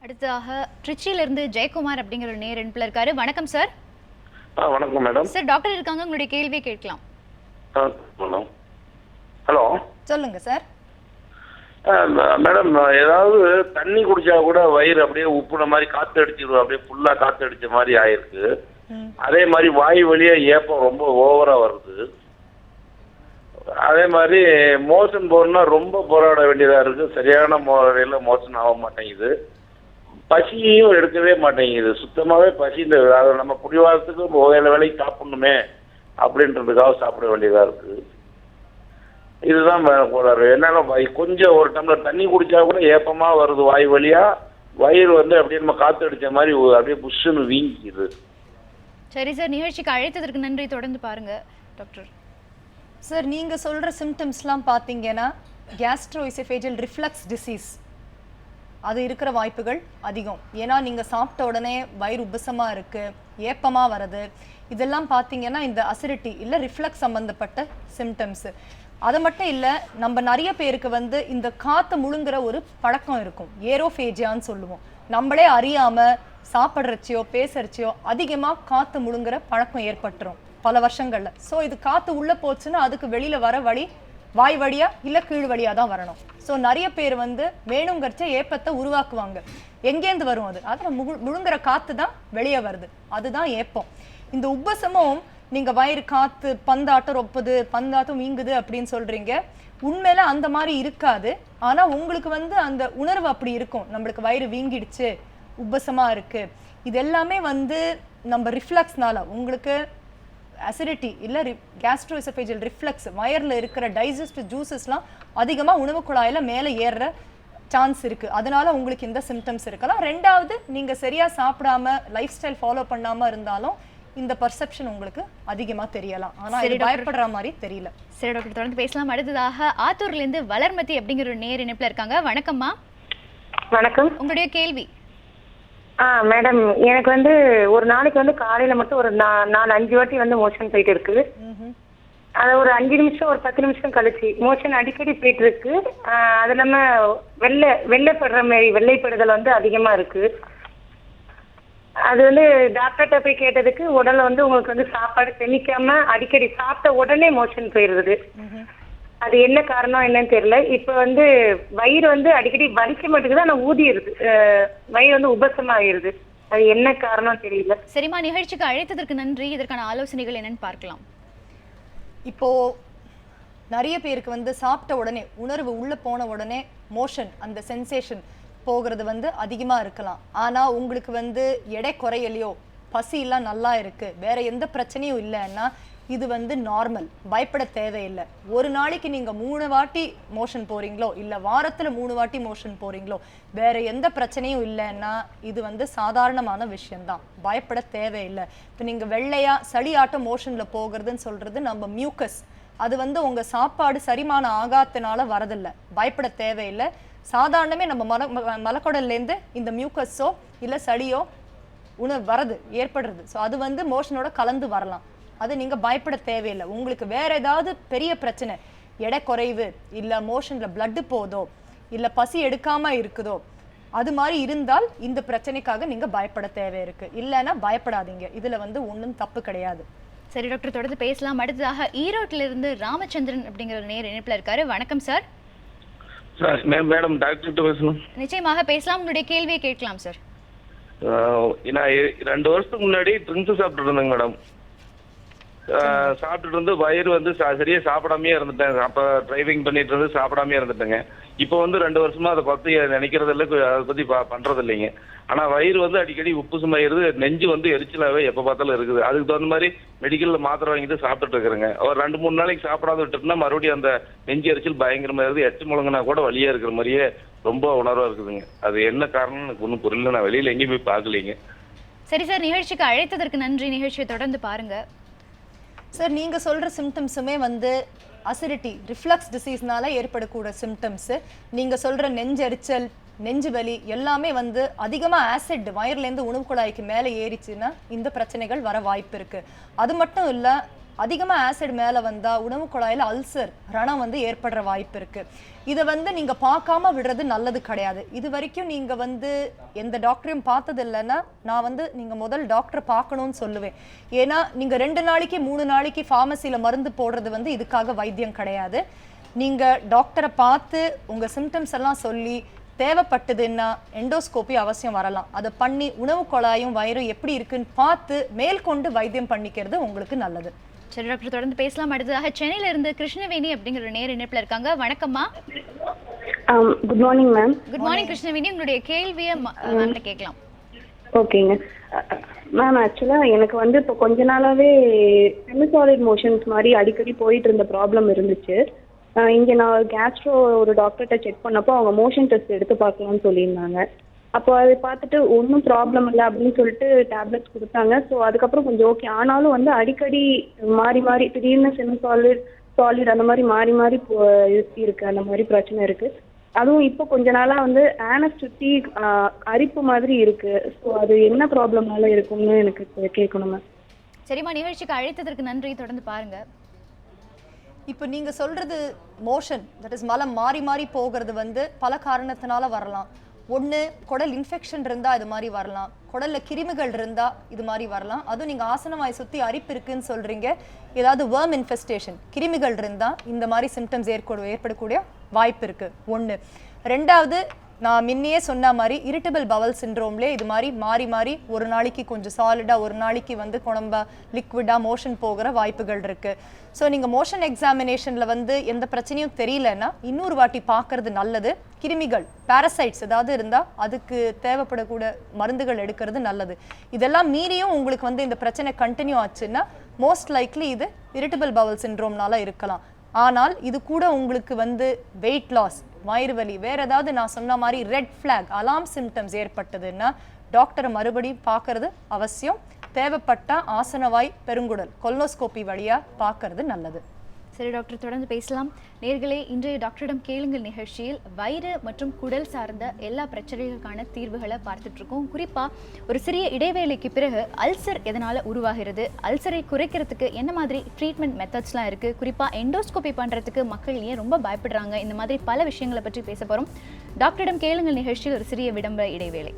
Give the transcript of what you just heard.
அடுத்ததாக திருச்சியிலிருந்து ஜெயக்குமார் அப்படிங்கிற ஒரு நேர் இணைப்பில் இருக்காரு. வணக்கம் சார். வணக்கம் மேடம். சார் டாக்டர் இருக்காங்க, உங்களுடைய கேள்வியை கேட்கலாம். ஹலோ, சொல்லுங்க சார். மேடம், ஏதாவது தண்ணி குடிச்சா கூட வயிறு அப்படியே உப்புன மாதிரி காத்து அடிச்சிடும், அப்படியே ஃபுல்லா காத்து அடிச்ச மாதிரி ஆயிருக்கு. அதே மாதிரி வாய் வழியா ஏப்பம் ரொம்ப ஓவரா வருது. அதே மாதிரி மோஷன் போகணும்னா ரொம்ப போராட வேண்டியதா இருக்கு. சரியான முறையில் மோஷன் ஆக மாட்டேங்குது. பசியையும் எடுக்கவே மாட்டேங்குது. சுத்தமாவே பசி இந்த அதை நம்ம குடிவாரத்துக்கு வேலைக்கு சாப்பிடணுமே அப்படின்றதுக்காக சாப்பிட வேண்டியதா இருக்கு. இதுதான் கோளாறு. என்னால கொஞ்சம் ஒரு டம்ளர் தண்ணி குடிச்சா கூட ஏப்பமா வருது வாய் வழியா. வயிறு அப்படியே நம்ம காத்து அடிச்ச மாதிரி அப்படியே புஷ்ஷுன்னு வீங்கிக்குது. சரி சார், நிகழ்ச்சிக்கு அழைத்ததற்கு நன்றி. தொடர்ந்து பாருங்க டாக்டர். சார், நீங்க சொல்ற சிம்டம்ஸ்லாம் பார்த்தீங்கன்னா கேஸ்ட்ரோஇசோஃபேஜியல் ரிஃப்ளக்ஸ் டிசீஸ் அது இருக்கிற வாய்ப்புகள் அதிகம். ஏன்னா நீங்க சாப்பிட்ட உடனே வயிறு உபசமா இருக்கு, ஏப்பமா வருது, இதெல்லாம் பார்த்தீங்கன்னா இந்த அசிடிட்டி இல்லை ரிஃப்ளக்ஸ் சம்பந்தப்பட்ட சிம்டம்ஸ். அது மட்டும் இல்லை, நம்ம நிறைய பேருக்கு இந்த காற்றை முழுங்குற ஒரு பழக்கம் இருக்கும், ஏரோஃபேஜியான்னு சொல்லுவோம். நம்மளே அறியாம சாப்பிட்றச்சியோ பேசுறச்சியோ அதிகமாக காற்று முழுங்குற பழக்கம் ஏற்பட்டுரும் பல வருஷங்கள்ல. ஸோ இது காற்று உள்ள போச்சுன்னா அதுக்கு வெளியில வர வழி வாய் வழியா இல்லை கீழ் வழியா தான் வரணும். ஸோ நிறைய பேர் வேணுங்கிறச்ச ஏப்பத்தை உருவாக்குவாங்க. எங்கேருந்து வரும் அது? அதில் முழுங்குற காற்று தான் வெளியே வருது, அதுதான் ஏப்பம். இந்த உப்பசமும் நீங்க வயிறு காத்து பந்தாட்டம் ரொப்புது, பந்தாட்டம் வீங்குது அப்படின்னு சொல்றீங்க. உண்மையில அந்த மாதிரி இருக்காது. ஆனா உங்களுக்கு அந்த உணர்வு அப்படி இருக்கும், நம்மளுக்கு வயிறு வீங்கிடுச்சு, உப்பசமா இருக்கு. இது எல்லாமே நம்ம ரிஃப்ளக்ஸ்னால உங்களுக்கு அசிடிட்டி இல்லை கேஸ்ட்ரோஇசோஃபேஜியல் ரிஃப்ளக்ஸ், வயர்ல இருக்கிற டைஜஸ்ட் ஜூசஸ்லாம் அதிகமா உணவு குழாயில மேலே ஏறுற சான்ஸ் இருக்கு. அதனால உங்களுக்கு இந்த சிம்டம்ஸ் இருக்கலாம். ரெண்டாவது, நீங்க சரியா சாப்பிடாம லைஃப் ஸ்டைல் ஃபாலோ பண்ணாம இருந்தாலும் இந்த பர்செப்ஷன் உங்களுக்கு அதிகமா தெரியலாம். ஆனா இது பயப்படுற மாதிரி தெரியல. சரி டாக்டர், தொடர்ந்து பேசலாம். அடுத்ததாக ஆத்தூர்ல இருந்து வளர்மதி அப்படிங்கிற ஒரு நேர் இணைப்புல இருக்காங்க. வணக்கம்மா. வணக்கம். உங்களுடைய கேள்வி. மேடம், எனக்கு ஒரு நாளைக்கு காலையில மட்டும் ஒரு 4-5 வாட்டி மோஷன் போயிட்டு இருக்கு. அது ஒரு 5 நிமிஷம் ஒரு 10 நிமிஷம் கழிச்சு மோஷன் அடிக்கடி போயிட்டு இருக்கு. அது இல்லாம வெள்ளைப்படுற மாதிரி வெள்ளைப்படுதல் அதிகமா இருக்கு. அது டாக்டர்கிட்ட போய் கேட்டதுக்கு உடல்ல உங்களுக்கு சாப்பாடு செமிக்காம அடிக்கடி சாப்பிட்ட உடனே மோஷன் போயிடுது. அது என்ன காரணம் என்னன்னு தெரியல. இப்ப வயிறு அடிக்கடி வலிக்க மாட்டேங்குது, ஆனா ஊதிடுது, வயிறு உபசமா ஆயிருது. அது என்ன காரணம் தெரியல. சரிம்மா, நிகழ்ச்சிக்கு அழைத்ததற்கு நன்றி. இதற்கான ஆலோசனைகள் என்னன்னு பார்க்கலாம். இப்போ நிறைய பேருக்கு சாப்பிட்ட உடனே உணர்வு உள்ள போன உடனே மோஷன் அந்த சென்சேஷன் போகிறது அதிகமா இருக்கலாம். ஆனா உங்களுக்கு எடை குறையலையோ, பசி எல்லாம் நல்லா இருக்கு, வேற எந்த பிரச்சனையும் இல்லைன்னா இது நார்மல், பயப்பட தேவையில்லை. ஒரு நாளைக்கு நீங்க 3 வாட்டி மோஷன் போறீங்களோ இல்ல வாரத்துல 3 வாட்டி மோஷன் போறீங்களோ, வேற எந்த பிரச்சனையும் இல்லைன்னா இது சாதாரணமான விஷயம்தான், பயப்பட தேவையில்லை. இப்போ நீங்க வெள்ளையா சளி ஆட்டம் மோஷன்ல போகிறதுன்னு சொல்றது நம்ம மியூக்கஸ், அது உங்க சாப்பாடு சரிமான ஆகாதனால வரதில்லை, பயப்பட தேவையில்லை. சாதாரணமே நம்ம மலக்குடல்லேருந்து இந்த மியூக்கஸோ இல்லை சளியோ வரது ஏற்படுறது. ஸோ அது மோஷனோட கலந்து வரலாம், அது நீங்க பயப்பட தேவையில்லை. உங்களுக்கு வேற ஏதாவது பெரிய பிரச்சனை, எடை குறைவு இல்லை மோஷன்ல பிளட்டு போதோ இல்லை பசி எடுக்காம இருக்குதோ, அது மாதிரி இருந்தால் இந்த பிரச்சனைக்காக நீங்க பயப்பட தேவை இருக்கு. இல்லைன்னா பயப்படாதீங்க, இதுல ஒன்றும் தப்பு கிடையாது. சரி டாக்டர், தொடர்ந்து பேசலாம். அடுத்ததாக ஈரோட்டில இருந்து ராமச்சந்திரன் அப்படிங்கிற ஒரு நேர் இணைப்புல இருக்காரு. வணக்கம் சார். மேடம், டாக்டர் பேசணும். நிச்சயமாக பேசலாம், உங்களுடைய கேள்வியை கேட்கலாம் சார். நான் 2 வருஷத்துக்கு முன்னாடி ட்ரிங்க்ஸ் சாப்பிட்டு இருந்தேங்க மேடம். சாப்பிட்டுட்டு வயிறு சரியா சாப்பிடாமே இருந்துட்டேன். அப்ப டிரைவிங் பண்ணிட்டு இருந்து சாப்பிடாமே இருந்துட்டேங்க. இப்போ 2 வருஷமா அதை பத்தி நினைக்கிறது இல்லை, அதை பத்தி பண்றது இல்லைங்க. ஆனா வயிறு அடிக்கடி உப்பு சுமையிருது, நெஞ்சு எரிச்சலாவே எப்ப பார்த்தாலும் இருக்குது. அதுக்கு தகுந்த மாதிரி மெடிக்கல்ல மாத்திரை வாங்கிட்டு சாப்பிட்டுட்டு இருக்கிறேங்க. ஒரு 2-3 நாளைக்கு சாப்பிடாத விட்டுட்டுனா மறுபடியும் அந்த நெஞ்சு எரிச்சல் பயங்கரமா இருக்குது. 8 முழங்கினா கூட வலியா இருக்கிற மாதிரியே ரொம்ப உணர்வா இருக்குதுங்க. அது என்ன காரணம் எனக்கு ஒன்றும் புரியல. நான் வெளியில எங்கேயும் போய் பார்க்கலீங்க. சரி சார், நிகழ்ச்சிக்கு அழைத்ததற்கு நன்றி. நிகழ்ச்சியை தொடர்ந்து பாருங்க. சார், நீங்க சொல்ற சிம்டம்ஸுமே அசிடிட்டி ரிஃப்ளக்ஸ் டிசீஸ்னால ஏற்படக்கூடிய சிம்டம்ஸ். நீங்க சொல்ற நெஞ்செரிச்சல், நெஞ்சு வலி எல்லாமே அதிகமா ஆசிட் வயர்லேருந்து உணவு குழாய்க்கு மேலே ஏறிச்சுன்னா இந்த பிரச்சனைகள் வர வாய்ப்பு இருக்கு. அது மட்டும் இல்லை, அதிகமாக ஆசிட் மேலே வந்தால் உணவு குழாயில் அல்சர் ரணம் வந்து ஏற்படுற வாய்ப்பு இருக்குது. இதை வந்து நீங்கள் பார்க்காம விடுறது நல்லது கிடையாது. இது வரைக்கும் நீங்கள் வந்து எந்த டாக்டரையும் பார்த்தது இல்லைன்னா நான் வந்து நீங்கள் முதல் டாக்டரை பார்க்கணும்னு சொல்லுவேன். ஏன்னா நீங்கள் 2 நாளைக்கு 3 நாளைக்கு ஃபார்மசியில் மருந்து போடுறது வந்து இதுக்காக வைத்தியம் கிடையாது. நீங்கள் டாக்டரை பார்த்து உங்கள் சிம்டம்ஸ் எல்லாம் சொல்லி தேவைப்பட்டதுன்னா எண்டோஸ்கோபி அவசியம் வரலாம். அதை பண்ணி உணவு குழாயும் வயிறும் எப்படி இருக்குன்னு பார்த்து மேற்கொண்டு வைத்தியம் பண்ணிக்கிறது உங்களுக்கு நல்லது. சரி டாக்டர், தொடர்ந்து பேசலாம். அடுத்ததாக சென்னையில இருந்து கிருஷ்ணவேணி அப்படிங்கிற நேர் இணைப்புல இருக்காங்க. வணக்கம்மா. Good morning ma'am. Good morning Krishnaveni, உங்களுடைய கேள்வியை மேம்கிட்ட கேட்கலாம். ஓகேங்க மேம். ஆக்சுவலாக எனக்கு வந்து இப்போ கொஞ்ச நாளாகவே செமிசாலிட் மோஷன்ஸ் மாதிரி அடிக்கடி போயிட்டு இருந்த ப்ராப்ளம் இருந்துச்சு. இங்கே நான் கேஸ்ட்ரோ ஒரு டாக்டர்கிட்ட செக் பண்ணப்போ அவங்க மோஷன் டெஸ்ட் எடுத்து பார்க்கலாம்னு சொல்லியிருந்தாங்க. அப்போ அதை பார்த்துட்டு ஒன்றும் ப்ராப்ளம் இல்லை அப்படின்னு சொல்லிட்டு டேப்லெட்ஸ் கொடுத்தாங்க. ஸோ அதுக்கப்புறம் கொஞ்சம் ஓகே. ஆனாலும் வந்து அடிக்கடி மாறி மாறி திடீர்னு சாலிட் அந்த மாதிரி மாறி மாறி இருக்குது. அந்த மாதிரி பிரச்சனை இருக்குது. அதுவும் இப்போ கொஞ்ச நாளாக வந்து ஆனஸ் சுற்றி அரிப்பு மாதிரி இருக்குது. ஸோ அது என்ன ப்ராப்ளம்னால இருக்கும்னு எனக்கு கேட்கணும் மேம். சரிம்மா, நிகழ்ச்சிக்கு அழைத்ததற்கு நன்றி. தொடர்ந்து பாருங்க. இப்போ நீங்க சொல்றது மோஷன், தட் இஸ் மலம் மாறி மாறி போகிறது வந்து பல காரணத்தினால வரலாம். ஒன்று, குடல் இன்ஃபெக்ஷன் இருந்தால் இது மாதிரி வரலாம். குடலில் கிருமிகள் இருந்தால் இது மாதிரி வரலாம். அதுவும் நீங்கள் ஆசனவாய் சுற்றி அரிப்பு இருக்குன்னு சொல்கிறீங்க. ஏதாவது வேர்ம் இன்ஃபெஸ்டேஷன் கிருமிகள் இருந்தால் இந்த மாதிரி சிம்டம்ஸ் ஏற்படக்கூடிய வாய்ப்பு இருக்குது. ஒன்று. ரெண்டாவது, நான் முன்னையே சொன்ன மாதிரி இரிட்டபிள் பவல் சிண்ட்ரோம்லேயே இது மாதிரி மாறி மாறி ஒரு நாளைக்கு கொஞ்சம் சாலிடாக, ஒரு நாளைக்கு வந்து குழம்பா லிக்விடாக மோஷன் போகிற வாய்ப்புகள் இருக்குது. ஸோ நீங்கள் மோஷன் எக்ஸாமினேஷனில் வந்து எந்த பிரச்சனையும் தெரியலன்னா இன்னொரு வாட்டி பார்க்கறது நல்லது. கிருமிகள் பாரசைட்ஸ் ஏதாவது இருந்தால் அதுக்கு தேவைப்படக்கூடிய மருந்துகள் எடுக்கிறது நல்லது. இதெல்லாம் மீறியும் உங்களுக்கு வந்து இந்த பிரச்சனை கண்டினியூ ஆச்சுன்னா மோஸ்ட் லைக்லி இது இரிட்டபிள் பவல் சிண்ட்ரோம்னால இருக்கலாம். ஆனால் இது கூட உங்களுக்கு வந்து வெயிட் லாஸ், வயிறு வலி, வேற ஏதாவது நான் சொன்ன மாதிரி ரெட் ஃபிளாக் அலாம் சிம்டம்ஸ் ஏற்பட்டதுன்னா டாக்டரை மறுபடியும் பார்க்கறது அவசியம். தேவைப்பட்ட ஆசனவாய் பெருங்குடல் கொலோனோஸ்கோபி வழியா பார்க்கறது நல்லது. சரி டாக்டர், தொடர்ந்து பேசலாம். நேர்களே, இன்றைய டாக்டரிடம் கேளுங்கள் நிகழ்ச்சியில் வயிறு மற்றும் குடல் சார்ந்த எல்லா பிரச்சனைகளுக்கான தீர்வுகளை பார்த்துட்டு இருக்கோம். குறிப்பா ஒரு சிறிய இடைவேளைக்கு பிறகு அல்சர் எதனால உருவாகிறது, அல்சரை குறைக்கிறதுக்கு என்ன மாதிரி ட்ரீட்மெண்ட் மெத்தட்ஸ்லாம் இருக்கு, குறிப்பா எண்டோஸ்கோபி பண்றதுக்கு மக்கள் ஏன் ரொம்ப பயப்படுறாங்க, இந்த மாதிரி பல விஷயங்களை பற்றி பேச போறோம். டாக்டரிடம் கேளுங்கள் நிகழ்ச்சியில் ஒரு சிறிய விளம்பர இடைவேளை.